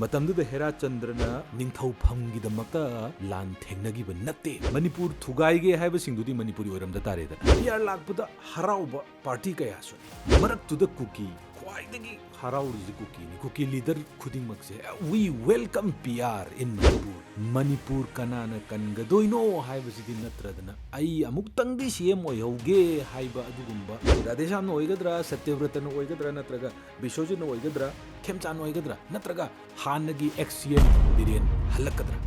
ꯃꯇꯝꯗꯨꯗ ꯍꯦꯔꯥꯆꯟꯗ꯭ꯔꯅ ꯅꯤꯡꯊꯧꯐꯝꯒꯤꯗꯃꯛꯇ ꯂꯥꯟ ꯊꯦꯡꯅꯈꯤꯕ ꯅꯠꯇꯦ ꯃꯅꯤꯄꯨꯔ ꯊꯨꯒꯥꯏꯒꯦ ꯍꯥꯏꯕꯁꯤꯡꯗꯨꯗꯤ ꯃꯅꯤꯄꯨꯔꯤ ꯑꯣꯏꯔꯝꯗ ꯇꯥꯔꯦꯗꯅ ꯄꯤꯌꯥꯔ ꯂꯥꯛꯄꯗ ꯍꯔꯥꯎꯕ ꯄꯥꯔꯇꯤ ꯀꯌꯥꯁꯨꯅꯤ ꯃꯔꯛꯇꯨꯗ ꯀꯨꯀꯤ ꯈ꯭ꯋꯥꯏꯗꯒꯤ ꯍꯔꯥꯎꯔꯤꯁꯤ ꯀꯨꯀꯤꯅꯤ ꯀꯨꯀꯤ ꯂꯤꯗꯔ ꯈꯨꯗꯤꯡꯃꯛꯁꯦ ꯋꯤ ꯋꯦꯜꯀꯝ ꯄꯤꯌꯥꯔ ꯏꯟ ꯃꯅꯤꯄꯨꯔ ꯃꯅꯤꯄꯨꯔ ꯀꯅꯥꯅ ꯀꯟꯒꯗꯣꯏꯅꯣ ꯍꯥꯏꯕꯁꯤꯗꯤ ꯅꯠꯇ꯭ꯔꯗꯅ ꯑꯩ ꯑꯃꯨꯛꯇꯪꯗꯤ ꯁꯤಎಂ ꯑꯣꯏꯍꯧꯒꯦ ꯍꯥꯏꯕ ꯑꯗꯨꯒꯨꯝꯕ ꯔꯥꯙꯦꯁ꯭ꯌꯥꯝꯅ ꯑꯣꯏꯒꯗ꯭ꯔꯥ ꯁꯇ꯭ꯌꯕ꯭ꯔꯇꯅ ꯑꯣꯏꯒꯗ꯭ꯔꯥ ꯅꯠꯇ꯭ꯔꯒ ꯕꯤꯁ꯭ꯋꯖꯤꯠꯅ ꯑꯣꯏꯒꯗ꯭ꯔꯥ ꯈꯦꯝꯆꯥꯟ ꯑꯣꯏꯒꯗ꯭ꯔꯥ ꯅꯠꯇ꯭ꯔꯒ ꯍꯥꯟꯅꯒꯤ ꯑꯦꯛꯁ ꯁꯤएम ꯕꯤꯔꯦꯟ ꯍꯜꯂꯛꯀꯗ꯭ꯔꯥ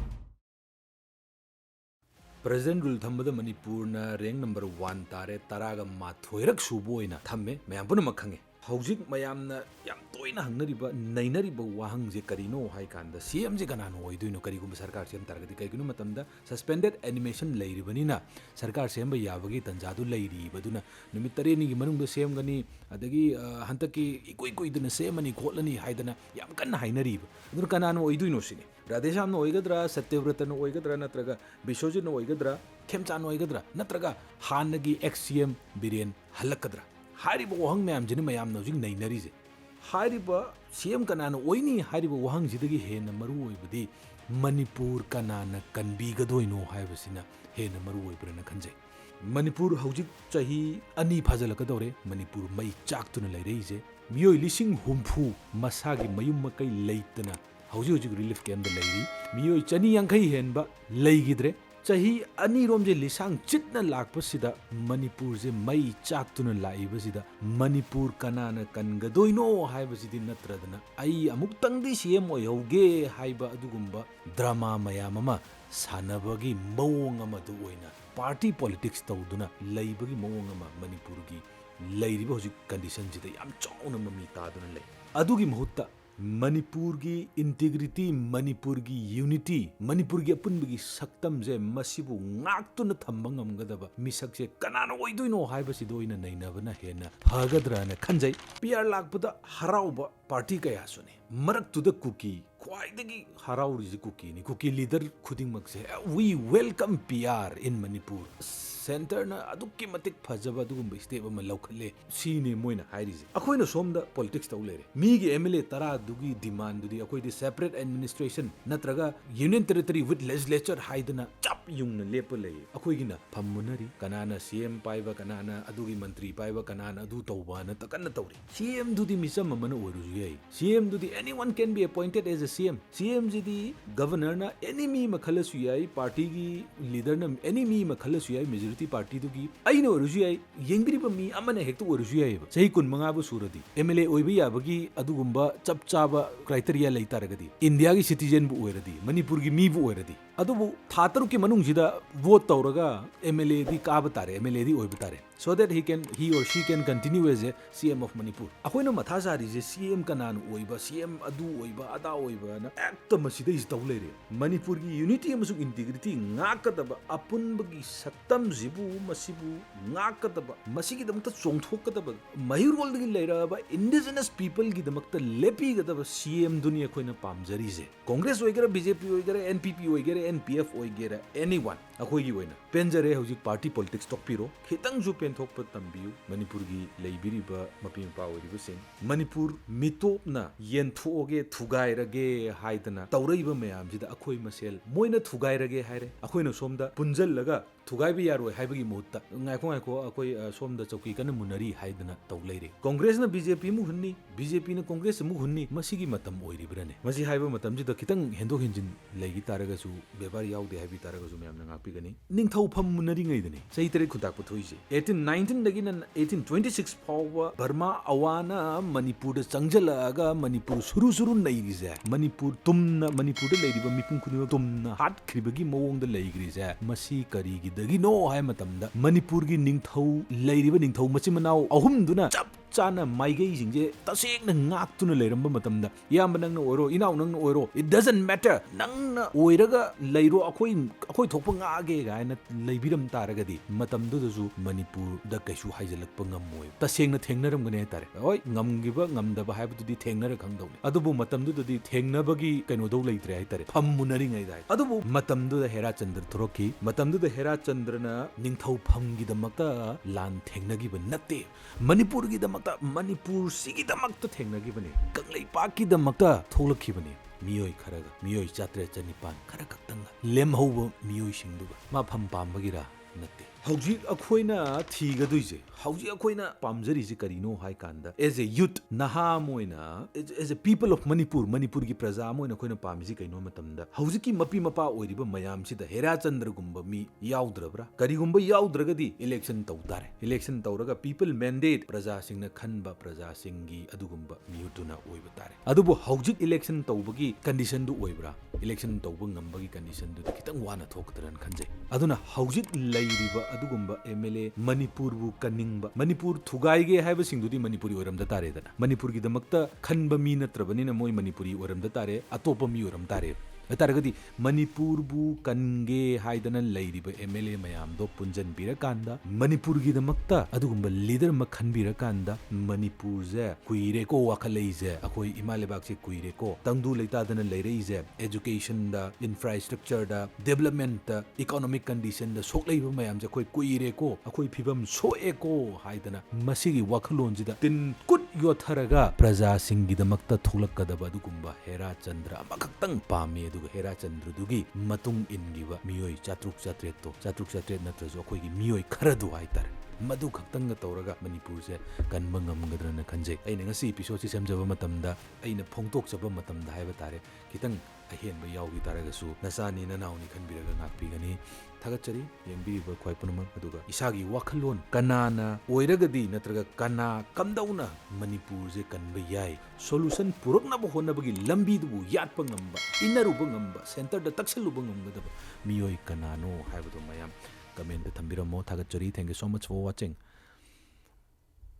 ꯄ꯭ꯔꯖꯦꯟꯠ ꯔꯨꯜ ꯊꯝꯕꯗ ꯃꯅꯤꯄꯨꯔꯅ ꯔꯦꯡꯛ ꯅꯝꯕꯔ 1 ꯇꯥꯔꯦ 12ꯔꯛ ꯁꯨꯕ ꯑꯣꯏꯅ ꯊꯝꯃꯦ ꯃꯌꯥꯝ ꯄꯨꯝꯅꯃꯛ ꯈꯪꯉꯦ ꯍꯧꯖꯤꯛ ꯃꯌꯥꯝꯅ ꯌꯥꯝ ꯇꯣꯏꯅ ꯍꯪꯅꯔꯤꯕ ꯅꯩꯅꯔꯤꯕ ꯋꯥꯍꯪꯁꯦ ꯀꯔꯤꯅꯣ ꯍꯥꯏ ꯀꯥꯟꯗ ꯁꯤएꯝꯁꯦ ꯀꯅꯥꯅ ꯑꯣꯏꯗꯣꯏꯅꯣ ꯀꯔꯤꯒꯨꯝꯕ ꯁꯔꯀꯥꯔ ꯁꯦꯝ ꯇꯥꯔꯒꯗꯤ ꯀꯩꯒꯤꯅꯣ ꯃꯇꯝꯗ ꯁꯁꯄꯦꯟꯗꯦꯗ ꯑꯦꯅꯤꯃꯦꯁꯟ ꯂꯩꯔꯤꯕꯅꯤꯅ ꯁꯔꯀꯥꯔ ꯁꯦꯝꯕ ꯌꯥꯕꯒꯤ ꯇꯟꯖꯥꯗꯨ ꯂꯩꯔꯤꯕꯗꯨꯅ ꯅꯨꯃꯤꯠ 9ꯅꯤꯒꯤ ꯃꯅꯨꯡꯗ ꯁꯦꯝꯒꯅꯤ ꯑꯗꯒꯤ ꯍꯟꯇꯛꯀꯤ ꯏꯀꯨꯏ ꯀꯨꯏꯗꯅ ꯁꯦꯝꯃꯅꯤ ꯈꯣꯠꯂꯅꯤ ꯍꯥꯏꯗꯅ ꯌꯥꯝ ꯀꯟꯅ ꯍꯥꯏꯅꯔꯤꯕ ꯑꯗꯨꯅ ꯀꯅꯥꯅ ꯑꯣꯏꯗꯣꯏꯅೋ ꯁꯤꯅꯤ ꯔꯥꯙꯦꯁ꯭ꯌꯥꯝꯅ ꯑꯣꯏꯒꯗ꯭ꯔꯥ ꯁꯇ꯭ꯌꯕ꯭ꯔꯇꯅ ꯑꯣꯏꯒꯗ꯭ꯔꯥ ꯅꯠꯇ꯭ꯔꯒ ꯕꯤꯁ꯭ꯋꯖꯤꯠꯅ ꯑꯣꯏꯒꯗ꯭ꯔꯥ ꯈꯦꯝꯆꯥꯟ ꯑꯣꯏꯒꯗ꯭ꯔꯥ ꯅꯠꯇ꯭ꯔꯒ ꯍꯥꯟꯅꯒꯤ ꯑꯦꯛꯁ ꯁꯤएम ꯕꯤꯔꯦꯟ ꯍꯜꯂꯛꯀꯗ꯭ꯔꯥ ꯍꯥꯏꯔꯤꯕ ꯋꯥꯍꯪ ꯃꯌꯥꯝꯁꯤꯅ ꯃꯌꯥꯝꯅ ꯍꯧꯖꯤक ꯅꯩꯅꯔꯤꯁꯦ ꯍꯥꯏꯔꯤꯕ ꯁꯤएम ꯀꯅꯥꯅ ꯑꯣꯏꯅꯤ ꯍꯥꯏꯔꯤꯕ ꯋꯥꯍꯪꯁꯤꯗꯒꯤ ꯍꯦꯟꯅ ꯃꯔꯨ ꯑꯣꯏꯕꯗꯤ ꯃꯅꯤꯄꯨꯔ ꯀꯅꯥꯅ ꯀꯟꯕꯤꯒꯗꯣꯏꯅꯣ ꯍꯥꯏꯕꯁꯤꯅ ꯍꯦꯟꯅ ꯃꯔꯨ ꯑꯣꯏꯕ꯭ꯔꯅ ꯈꯟꯖꯩ ꯃꯅꯤꯄꯨꯔ ꯍꯧꯖꯤक ꯆꯍꯤ 2 ꯐꯥꯖꯤꯜꯂꯛꯀꯗꯧꯔꯦ ꯃꯅꯤꯄꯨꯔ ꯃꯩ ꯆꯥꯛꯇꯨꯅ ꯂꯩꯔꯛꯏꯁꯦ ꯃꯤꯑꯣꯏ 70,000 ꯃꯁꯥꯒꯤ ꯃꯌꯨꯝ ꯃꯀꯩ ꯂꯩꯇꯅ ꯍꯧꯖꯤक ꯔꯤꯂꯤꯐ ꯀꯦꯝꯞꯗ ꯂꯩꯔꯤ ꯃꯤꯑꯣꯏ 250 ꯍꯦꯟꯕ ꯂꯩꯈꯤꯗ꯭रे ꯆꯍꯤ 2 ꯔꯣꯝꯁꯦ ꯂꯤꯁꯥꯡ ꯆꯤꯠꯅ ꯂꯥꯛꯄꯁꯤꯗ ꯃꯅꯤꯄꯨꯔꯁꯦ ꯃꯩ ꯆꯥꯛꯇꯨꯅ ꯂꯥꯛꯏꯕꯁꯤꯗ ꯃꯅꯤꯄꯨꯔ ꯀꯅꯥꯅ ꯀꯟꯒꯗꯣꯏꯅꯣ ꯍꯥꯏꯕꯁꯤꯗꯤ ꯅꯠꯇ꯭ꯔꯗꯅ ꯑꯩ ꯑꯃꯨꯛꯇꯪꯗꯤ ꯁꯤएम ꯑꯣꯏꯍꯧꯒꯦ ꯍꯥꯏꯕ ꯑꯗꯨꯒꯨꯝꯕ ꯗ꯭ꯔꯃꯥ ꯃꯌꯥꯝ ꯑꯃ ꯁꯥꯟꯅꯕꯒꯤ ꯃꯑꯣꯡ ꯑꯃꯗꯨ ꯑꯣꯏꯅ ꯄꯥꯔꯇꯤ ꯄꯣꯂꯤꯇꯤꯛꯁ ꯇꯧꯗꯨꯅ ꯂꯩꯕꯒꯤ ꯃꯑꯣꯡ ꯑꯃ ꯃꯅꯤꯄꯨꯔꯒꯤ ꯂꯩꯔꯤꯕ ꯍꯧꯖꯤꯛ ꯀꯟꯗꯤꯁꯟꯁꯤꯗ ꯌꯥꯝ ꯆꯥꯎꯅ ꯃꯃꯤ ꯇꯥꯗꯨꯅ ꯂꯩ ꯑꯗꯨꯒꯤ ꯃꯍꯨꯠꯇ ꯃꯅꯤꯄꯨꯔꯒꯤ ꯏꯟꯇꯤꯒ꯭ꯔꯤꯇꯤ ꯃꯅꯤꯄꯨꯔꯒꯤ ꯌꯨꯅꯤꯇꯤ ꯃꯅꯤꯄꯨꯔꯒꯤ ꯑꯄꯨꯟꯕꯒꯤ ꯁꯛꯇꯝꯁꯦ ꯃꯁꯤꯕꯨ ꯉꯥꯛꯇꯨꯅ ꯊꯝꯕ ꯉꯝꯒꯗꯕ ꯃꯤꯁꯛꯁꯦ ꯀꯅꯥꯅ ꯑꯣꯏꯗꯣꯏꯅꯣ ꯍꯥꯏꯕꯁꯤꯗ ꯑꯣꯏꯅ ꯅꯩꯅꯕꯅ ꯍꯦꯟꯅ ꯐꯒꯗ꯭ꯔꯥꯅ ꯈꯟꯖꯩ ꯄꯤꯌꯥꯔ ꯂꯥꯛꯄꯗ ꯍꯔꯥꯎꯕ ꯄꯥꯔꯇꯤ ꯀꯌꯥꯁꯨꯅꯤ ꯃꯔꯛꯇꯨꯗ ꯀꯨꯀꯤ ꯈ꯭ꯋꯥꯏꯗꯒꯤ ꯍꯔꯥꯎꯔꯤꯁꯤ ꯀꯨꯀꯤꯅꯤ ꯀꯨꯀꯤ ꯂꯤꯗꯔ ꯈꯨꯗꯤꯡꯃꯛꯁꯦ ꯋꯤ ꯋꯦꯜꯀꯝ ꯄꯤꯌꯥꯔ ꯏꯟ ꯃꯅꯤꯄꯨꯔ ꯁꯦꯟꯇꯔꯅ ꯑꯗꯨꯛꯀꯤ ꯃꯇꯤꯛ ꯐꯖꯕ ꯑꯗꯨꯒꯨꯝꯕ ꯁ꯭ꯇꯦꯞ ꯑꯃ ꯂꯧꯈꯠꯂꯦ ꯁꯤꯅꯤ ꯃꯣꯏꯅ ꯍꯥꯏꯔꯤꯁꯦ ꯑꯩꯈꯣꯏꯅ ꯁꯣꯝꯗ ꯄꯣꯂꯤꯇꯤꯛꯁ ꯇꯧ ꯂꯩꯔꯦ ꯃꯤꯒꯤ MLA 10ꯗꯨꯒꯤ ꯗꯤꯃꯥꯟꯗꯨꯗꯤ ꯑꯩꯈꯣꯏꯗꯤ ꯁꯦꯄꯔꯦꯠ ꯑꯦꯗꯃꯤꯅꯤꯁꯇ꯭ꯔꯦꯁꯟ ꯅꯠꯇ꯭ꯔꯒ ꯌꯨꯅꯤꯌꯟ ꯇꯦꯔꯤꯇꯣꯔꯤ ꯋꯤꯠ ꯂꯦꯖꯤꯁꯂꯦꯆꯔ ꯍꯥꯏꯗꯅ ꯆꯞ ꯌꯨꯡꯅ ꯂꯦꯞꯄ ꯂꯩꯌꯦ ꯑꯩꯈꯣꯏꯒꯤꯅ ꯐꯝꯃꯨꯅꯔꯤ ꯀꯅꯥꯅ CM ꯄꯥꯏꯕ ꯀꯅꯥꯅ ꯑꯗꯨꯒꯤ ꯃꯟꯇ꯭ꯔꯤ ꯄꯥꯏꯕ ꯀꯅꯥꯅ ꯑꯗꯨ ꯇꯧꯕꯅ ꯀꯟꯅ ꯇꯧꯔꯤ CM ꯗꯨꯗꯤ ꯃꯤꯆꯝ ꯑꯃꯅ ꯑꯣꯏꯔꯁꯨ ꯌꯥꯏ CM ꯗꯨꯗꯤ anyone can be appointed as a CM ꯖꯤꯗꯤ ꯒꯚꯔꯅꯔꯅ ꯑꯦꯅꯤ ꯃꯤ ꯑꯃ ꯈꯜꯂꯁꯨ ꯌꯥꯏ ꯄꯥꯔꯇꯤꯒꯤ ꯂꯤꯗꯔꯅ ꯑꯦꯅꯤ ꯃꯤ ꯑꯃ ꯈꯜꯂꯁꯨ ꯌꯥꯏ ꯃꯦꯖꯣꯔꯤꯇꯤ ꯄꯥꯔꯇꯤꯗꯨꯒꯤ ꯑꯩꯅ ꯑꯣꯏꯔꯁꯨ ꯌꯥꯏ ꯌꯦꯡꯕꯤꯔꯤꯕ ꯃꯤ ꯑꯃꯅ ꯍꯦꯛꯇ ꯑꯣꯏꯔꯁꯨ ꯌꯥꯏꯌꯦꯕ ꯆꯍꯤ 15ꯕꯨ ꯁꯨꯔꯗꯤ MLA ꯑꯣꯏꯕ ꯌꯥꯕꯒꯤ ꯑꯗꯨꯒꯨꯝꯕ ꯆꯞ ꯆꯥꯕ ꯀ꯭ꯔꯥꯏꯇꯦꯔꯤꯌꯥ ꯂꯩ ꯇꯥꯔꯒꯗꯤ ꯏꯟꯗꯤꯌꯥꯒꯤ ꯁꯤꯇꯤꯖꯦꯟꯕꯨ ꯑꯣꯏꯔꯗꯤ ꯃꯅꯤꯄꯨꯔꯒꯤ ꯃꯤꯕꯨ ꯑꯣꯏꯔꯗꯤ ꯑꯗꯨꯕꯨ ꯊꯥ 3ꯀꯤ ꯃꯅꯨꯡꯁꯤꯗ ꯚꯣꯠ ꯇꯧꯔꯒ MLA ꯗꯤ ꯀꯥꯕ ꯇꯥꯔꯦ MLA ꯗꯤ ꯑꯣꯏꯕ ꯇꯥꯔꯦ so that he or she can continue as a CM of Manipur ꯑꯩꯈꯣꯏꯅ ꯃꯊꯥ ꯁꯥꯔꯤꯁꯦ CM ꯀꯅꯥꯅ ꯑꯣꯏꯕ CM ꯑꯗꯨ ꯑꯣꯏꯕ ꯑꯗꯥ ꯑꯣꯏꯕꯅ ꯍꯦꯛꯇ ꯃꯁꯤꯗꯩꯁꯤ ꯇꯧ ꯂꯩꯔꯦ ꯃꯅꯤꯄꯨꯔꯒꯤ ꯌꯨꯅꯤꯇꯤ ꯑꯃꯁꯨꯡ ꯏꯟꯇꯤꯒ꯭ꯔꯤꯇꯤ ꯉꯥꯛꯀꯗꯕ ꯑꯄꯨꯟꯕꯒꯤ ꯁꯛꯇꯝꯁꯤꯕꯨ ꯃꯁꯤꯕꯨ ꯉꯥꯛꯀꯗꯕ ꯃꯁꯤꯒꯤꯗꯃꯛꯇ ꯆꯣꯡꯊꯣꯛꯀꯗꯕ ꯃꯍꯩꯔꯣꯜꯗꯒꯤ ꯂꯩꯔꯛꯑꯕ ꯏꯟꯗꯤꯖꯤꯅꯁ ꯄꯤꯄꯜꯒꯤꯗꯃꯛꯇ ꯂꯦꯞꯄꯤꯒꯗꯕ CM ꯗꯨꯅꯤ ꯑꯩꯈꯣꯏꯅ ꯄꯥꯝꯖꯔꯤꯁꯦ ꯀꯣꯡꯒ꯭ꯔꯦꯁ ꯑꯣꯏꯒꯦꯔꯥ BJP ꯑꯣꯏꯒꯦꯔꯥ NPP ꯑꯣꯏꯒꯦꯔꯥ NPF ꯑꯣꯏꯒꯦꯔꯥ anyone ꯑꯩꯈꯣꯏꯒꯤ ꯑꯣꯏꯅ ꯄꯦꯟꯖꯔꯦ ꯍꯧꯖꯤꯛ ꯄꯥꯔꯇꯤ ꯄꯣꯂꯤꯇꯤꯛꯁ ꯇꯣꯛꯄꯤꯔꯣ ꯈꯤꯇꯪꯁꯨ ꯄꯦꯟꯊꯣꯛꯄ ꯇꯝꯕꯤꯌꯨ ꯃꯅꯤꯄꯨꯔꯒꯤ ꯂꯩꯕꯤꯔꯤꯕ ꯃꯄꯤ ꯃꯄꯥ ꯑꯣꯏꯔꯤꯕꯁꯤꯡ ꯃꯅꯤꯄꯨꯔ ꯃꯤꯇꯣꯞꯅ ꯌꯦꯟꯊꯣꯛꯑꯒꯦ ꯊꯨꯒꯥꯏꯔꯒꯦ ꯍꯥꯏꯗꯅ ꯇꯧꯔꯛꯏꯕ ꯃꯌꯥꯝꯁꯤꯗ ꯑꯩꯈꯣꯏ ꯃꯁꯦꯜ ꯃꯣꯏꯅ ꯊꯨꯒꯥꯏꯔꯒꯦ ꯍꯥꯏꯔꯦ ꯑꯩꯈꯣꯏꯅ ꯁꯣꯝꯗ ꯄꯨꯟꯖꯜꯂꯒ ꯊꯨꯒꯥꯏꯕ ꯌꯥꯔꯣꯏ ꯍꯥꯏꯕꯒꯤ ꯃꯍꯨꯠꯇ ꯉꯥꯏꯈꯣ ꯑꯩꯈꯣꯏ ꯁꯣꯝꯗ ꯆꯧꯀꯤ ꯀꯟꯅ ꯃꯨꯟꯅꯔꯤ ꯍꯥꯏꯗꯅ ꯇꯧ ꯂꯩꯔꯦ ꯀꯣꯡꯒ꯭ꯔꯦꯁꯅ BJP ꯑꯃꯨꯛ ꯍꯨꯟꯅꯤ BJPꯅ ꯀꯣꯡꯒ꯭ꯔꯦꯁ ꯑꯃꯨꯛ ꯍꯨꯟꯅꯤ ꯃꯁꯤꯒꯤ ꯃꯇꯝ ꯑꯣꯏꯔꯤꯕ꯭ꯔꯅꯦ ꯃꯁꯤ ꯍꯥꯏꯕ ꯃꯇꯝꯁꯤꯗ ꯈꯤꯇꯪ ꯍꯦꯟꯗꯣꯛ ꯍꯦꯟꯖꯤꯟ ꯂꯩꯈꯤ ꯇꯥꯔꯒꯁꯨ ꯕꯦꯕꯥꯔ ꯌꯥꯎꯗꯦ ꯍꯥꯏꯕꯤ ꯇꯥꯔꯒꯁꯨ ꯃꯌꯥꯝꯅ ꯉꯥꯛꯄꯤꯒꯅꯤ ꯅꯤꯡꯊꯧꯐꯝ ꯃꯨꯟꯅꯔꯤꯉꯩꯗꯅꯤ ꯆꯍꯤ 3 ꯈꯨꯟꯇꯥꯛꯄ ꯊꯣꯛꯏꯁꯦ 1819ꯗꯒꯤꯅ 1826 ꯐꯥꯎꯕ ꯕꯔꯃꯥ ꯑꯋꯥꯅ ꯃꯅꯤꯄꯨꯔꯗ ꯆꯪꯖꯜꯂꯛꯑꯒ ꯃꯅꯤꯄꯨꯔ ꯁꯨꯔꯨ ꯅꯩꯔꯤꯁꯦ ꯃꯅꯤꯄꯨꯔ ꯇꯨꯝꯅ ꯃꯅꯤꯄꯨꯔꯗ ꯂꯩꯔꯤꯕ ꯃꯤꯄꯨꯝ ꯈꯨꯗꯤꯡꯃꯛ ꯇꯨꯝꯅ ꯍꯥꯠꯈ꯭ꯔꯤꯕꯒꯤ ꯃꯑꯣꯡꯗ ꯂꯩꯈ꯭ꯔꯤꯁꯦ ꯃꯁꯤ ꯀꯔꯤꯒꯤꯗꯒꯤꯅꯣ ꯍꯥꯏꯕ ꯃꯇꯝꯗ ꯃꯅꯤꯄꯨꯔꯒꯤ ꯅꯤꯡꯊꯧ ꯂꯩꯔꯤꯕ ꯅꯤꯡꯊꯧ ꯃꯆꯤꯟ ꯃꯅꯥꯎ ꯑꯍꯨꯝꯗꯨꯅ ꯆꯞ ꯆꯥꯅ ꯃꯥꯏꯒꯩꯁꯤꯡꯁꯦ ꯇꯁꯦꯡꯅ ꯉꯥꯛꯇꯨꯅ ꯂꯩꯔꯝꯕ ꯃꯇꯝꯗ ꯏꯌꯥꯝꯕ ꯅꯪꯅ ꯑꯣꯏꯔꯣ ꯏꯅꯥꯎ ꯅꯪꯅ ꯑꯣꯏꯔꯣ ꯏꯠ ꯗꯖꯟ ꯃꯦꯇꯔ ꯅꯪꯅ ꯑꯣꯏꯔꯒ ꯂꯩꯔꯣ ꯑꯩꯈꯣꯏ ꯊꯣꯛꯄ ꯉꯥꯛꯑꯒꯦ ꯀꯥꯏꯅ ꯂꯩꯕꯤꯔꯝ ꯇꯥꯔꯒꯗꯤ ꯃꯇꯝꯗꯨꯗꯁꯨ ꯃꯅꯤꯄꯨꯔꯗ ꯀꯩꯁꯨ ꯍꯥꯏꯖꯤꯜꯂꯛꯄ ꯉꯝꯃꯣꯏ ꯇꯁꯦꯡꯅ ꯊꯦꯡꯅꯔꯝꯒꯅꯤ ꯍꯥꯏꯇꯥꯔꯦ ꯍꯣꯏ ꯉꯝꯈꯤꯕ ꯉꯝꯗꯕ ꯍꯥꯏꯕꯗꯨꯗꯤ ꯊꯦꯡꯅꯔ ꯈꯪꯗꯧꯅꯤ ꯑꯗꯨꯕꯨ ꯃꯇꯝꯗꯨꯗꯗꯤ ꯊꯦꯡꯅꯕꯒꯤ ꯀꯩꯅꯣꯗꯧ ꯂꯩꯇ꯭रे ꯍꯥꯏꯇꯥꯔꯦ ꯐꯝꯃꯨꯅꯔꯤꯉꯩꯗ ꯑꯗꯨꯕꯨ ꯃꯇꯝꯗꯨꯗ ꯍꯦꯔꯥꯆꯟꯗ꯭ꯔ ꯊꯣꯔꯛꯈꯤ ꯃꯇꯝꯗꯨꯗ ꯍꯦꯔꯥꯆꯟꯗ꯭ꯔꯅ ꯅꯤꯡꯊꯧꯐꯝꯒꯤꯗꯃꯛꯇ ꯂꯥꯟ ꯊꯦꯡꯅꯈꯤꯕ ꯅꯠꯇꯦ ꯃꯅꯤꯄꯨꯔꯒꯤꯗꯃꯛꯇ ꯃꯅꯤꯄꯨꯔꯁꯤꯒꯤꯗꯃꯛꯇ ꯊꯦꯡꯅꯈꯤꯕꯅꯤ ꯀꯪꯂꯩꯄꯥꯛꯀꯤꯗꯃꯛꯇ ꯊꯣꯛꯂꯛꯈꯤꯕꯅꯤ ꯃꯤꯑꯣꯏ ꯈꯔꯒ ꯃꯤꯑꯣꯏ 7,900 ꯈꯔ ꯈꯛꯇꯪꯒ ꯂꯦꯝꯍꯧꯕ ꯃꯤꯑꯣꯏꯁꯤꯡꯗꯨꯒ ꯃꯐꯝ ꯄꯥꯝꯕꯒꯤꯔ ꯅꯠꯇꯦ ꯍꯧꯖꯤꯛ ꯑꯩꯈꯣꯏꯅ ꯊꯤꯒꯗꯣꯏꯁꯦ ꯍꯧꯖꯤꯛ ꯑꯩꯈꯣꯏꯅ ꯄꯥꯝꯖꯔꯤꯁꯦ ꯀꯔꯤꯅꯣ ꯍꯥꯏ ꯀꯥꯟꯗ ꯑꯦꯖ ꯑꯦ ꯌꯨꯠ ꯅꯍꯥ ꯑꯃ ꯑꯣꯏꯅ ꯑꯦꯖ ꯑꯦ ꯄꯤꯄꯜ ꯑꯣꯐ ꯃꯅꯤꯄꯨꯔꯒꯤ प्रꯖꯥ ꯑꯃ ꯑꯣꯏꯅ ꯑꯩꯈꯣꯏꯅ ꯄꯥꯝꯃꯤꯁꯤ ꯀꯩꯅꯣ ꯃꯇꯝꯗ ꯍꯧꯖꯤꯛꯀꯤ ꯃꯄꯤ ꯃꯄꯥ ꯑꯣꯏꯔꯤꯕ ꯃꯌꯥꯝꯁꯤꯗ ꯍꯦꯔꯥꯆꯟꯗ꯭ꯔꯒꯨꯝꯕ ꯃꯤ ꯌꯥꯎꯗ꯭ꯔꯕ꯭ꯔꯥ ꯀꯔꯤꯒꯨꯝꯕ ꯌꯥꯎꯗ꯭ꯔꯒꯗꯤ ꯏꯂꯦꯛꯁꯟ ꯇꯧ ꯇꯥꯔꯦ ꯏꯂꯦꯛꯁꯟ ꯇꯧꯔꯒ ꯄꯤꯄꯜ ꯃꯦꯟꯗꯦꯠ प्रꯖꯥꯁꯤꯡꯅ ꯈꯟꯕ प्रꯖꯥꯁꯤꯡꯒꯤ ꯑꯗꯨꯒꯨꯝꯕ ꯃꯤꯍꯨꯠꯇꯨꯅ ꯑꯣꯏꯕ ꯇꯥꯔꯦ ꯑꯗꯨꯕꯨ ꯍꯧꯖꯤꯛ इलेक्शन तौबगी कंडीशन दु ओइब्रा इलेक्शन तौब ngambagi कंडीशन दु खितंग वाना थोकतरन खंजे अदुना हौजिक लैरिबा अदुगुंबा एमएलए मणिपुर बु कनिंगबा मणिपुर थुगाइगे हाइबा सिंगदुदी मणिपुरी ओरमदा तारेदना मणिपुर गी दमक्ता खनबा मी नत्रबनिना मोय मणिपुरी ओरमदा तारे अतोपा मी ओरम तारे तारगदी मणिपुर बु कनगे हाइदना लैरिबा एमएलए मयाम दो पुंजन बिरकांदा मणिपुर गी दमक्ता अदुगुंबा लीडर म खनबिरकांदा मणिपुर जे कुइरे को वाखलैजे अखोय इमा लेबाक से कुइरे को तंगदु लेतादना लैरैजे एजुकेशन दा इंफ्रास्ट्रक्चर दा डेवलपमेंट दा इकोनॉमिक कंडीशन दा सोकलैबा मयाम जे अखोय कुइरे को अखोय फिबम सोए को हाइदना मसिगी वाखलोन जिदा तिन कुट योथरगा प्रजा सिंगी दमक्ता थोलकदबा अदुगुंबा हेरा चंद्र अमखक्तंग पामे हेराचंद्रदुगी मतुंग इनगिबा मियोई 7,700 नत्रजो अखोयगी मियोई खरदु हाइतार मधु खक्तंग तौरगा मणिपुर से कनबा ngамगद्रना खंजे अइना ngasi एपिसोड से सेमजबा मतमदा अइना फोंगतोकजबा मतमदा हाइबा तारे खितंग अहेनबा याउगी तारगसु नसानी ननाउनी खनबिरगा ngakpigani थागतचरी येंबिबा ख्वाइ पुनमक अदुगा इसागी वाखलोन कनाना ओइरगदी नत्रगा कना कमदौना मणिपुर जे कनबा याय सोल्यूशन पुरकनबा होनबगी लंबीदुबु यातपा ngamba इनरुबा ngamba सेंटर द तक्सलुबा ngамगदबा मियोई कनानो हाइबदो मयाम कमेंट थंबिरमो थागतचरी thank you so much for watching